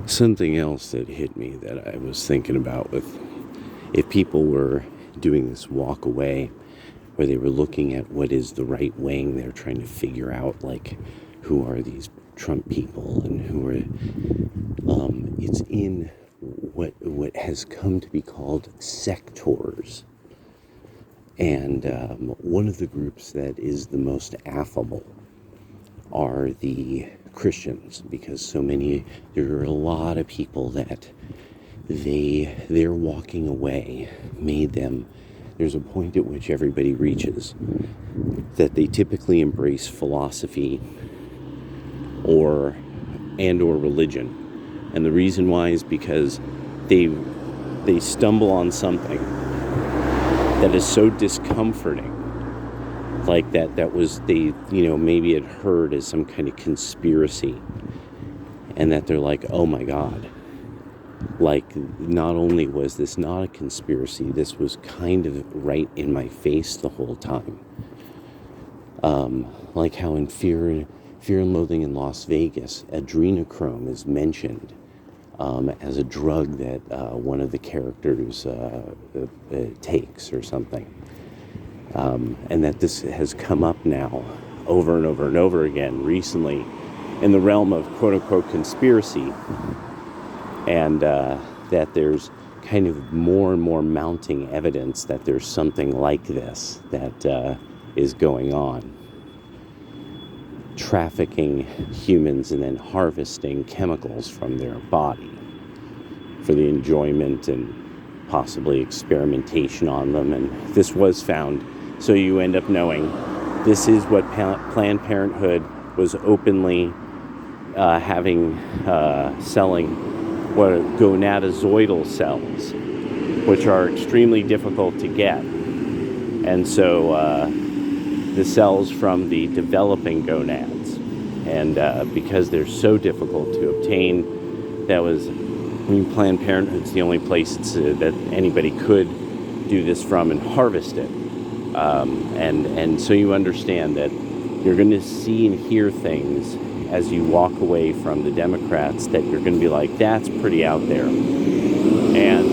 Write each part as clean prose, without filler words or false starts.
Something else that hit me that I was thinking about with if people were doing this walk away where they were looking at what is the right wing, they're trying to figure out like who are these Trump people and who are it's in what has come to be called sectors. And one of the groups that is the most affable are the Christians, because there are a lot of people that their walking away made them, there's a point at which everybody reaches that they typically embrace philosophy or religion. And the reason why is because they stumble on something that is so discomforting, like that was they maybe had heard as some kind of conspiracy, and that they're like, oh my God, like not only was this not a conspiracy, this was kind of right in my face the whole time. Like how in Fear and Loathing in Las Vegas, adrenochrome is mentioned as a drug that one of the characters takes or something. And that this has come up now over and over and over again recently in the realm of quote-unquote conspiracy, and that there's kind of more and more mounting evidence that there's something like this that is going on. Trafficking humans and then harvesting chemicals from their body for the enjoyment and possibly experimentation on them. And this was found, so you end up knowing this is what Planned Parenthood was openly selling, what are gonadozoidal cells, which are extremely difficult to get. And so the cells from the developing gonads, and because they're so difficult to obtain, Planned Parenthood's the only place that anybody could do this from and harvest it. And so you understand that you're going to see and hear things as you walk away from the Democrats that you're going to be like, that's pretty out there. And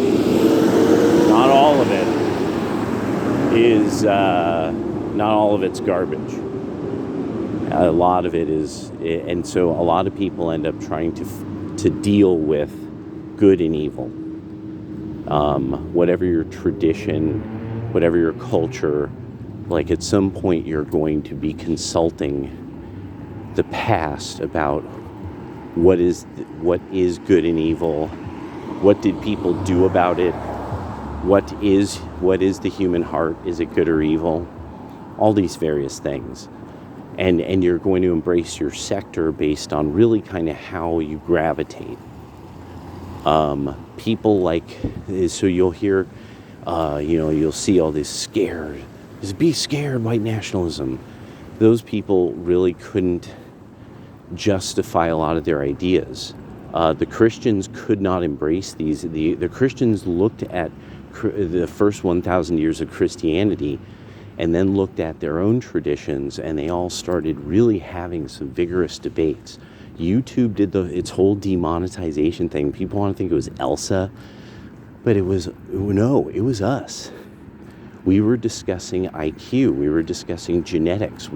not all of it is, not all of it's garbage. A lot of it is, and so a lot of people end up trying to deal with good and evil. Whatever your tradition, whatever your culture, like at some point you're going to be consulting the past about what is good and evil, what did people do about it, what is the human heart, is it good or evil, all these various things. And you're going to embrace your sector based on really kind of how you gravitate. People like, so you'll hear, you'll see all this scared, just be scared white nationalism. Those people really couldn't justify a lot of their ideas. The Christians could not embrace these. The Christians looked at the first 1,000 years of Christianity and then looked at their own traditions, and they all started really having some vigorous debates. YouTube did its whole demonetization thing. People want to think it was Elsa, but it was us. We were discussing IQ. We were discussing genetics.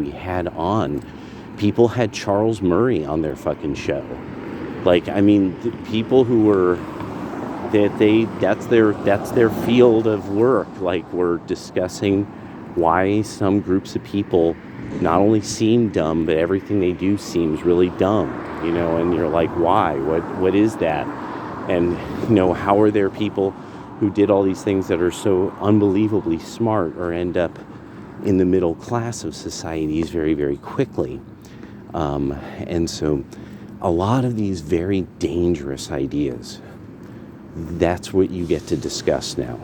People had Charles Murray on their fucking show. Like, I mean, the people who were, that's their field of work. Like, we're discussing why some groups of people not only seem dumb, but everything they do seems really dumb, and you're like, why? What is that? And, how are there people who did all these things that are so unbelievably smart or end up in the middle class of societies very, very quickly? And so a lot of these very dangerous ideas, that's what you get to discuss now.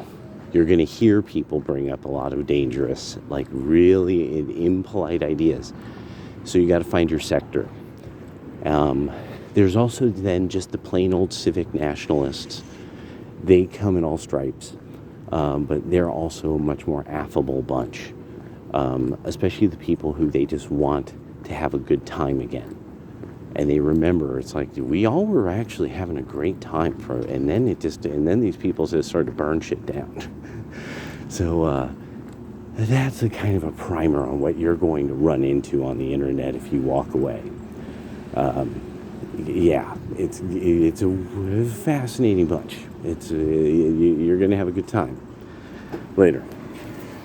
You're going to hear people bring up a lot of dangerous, like really impolite ideas. So you got to find your sector. There's also then just the plain old civic nationalists. They come in all stripes, but they're also a much more affable bunch, especially the people who they just want to have a good time again. and they remember. It's like we all were actually having a great time and then these people just started to burn shit down. So that's a kind of a primer on what you're going to run into on the internet if you walk away. Yeah, it's a fascinating bunch. You're going to have a good time. Later.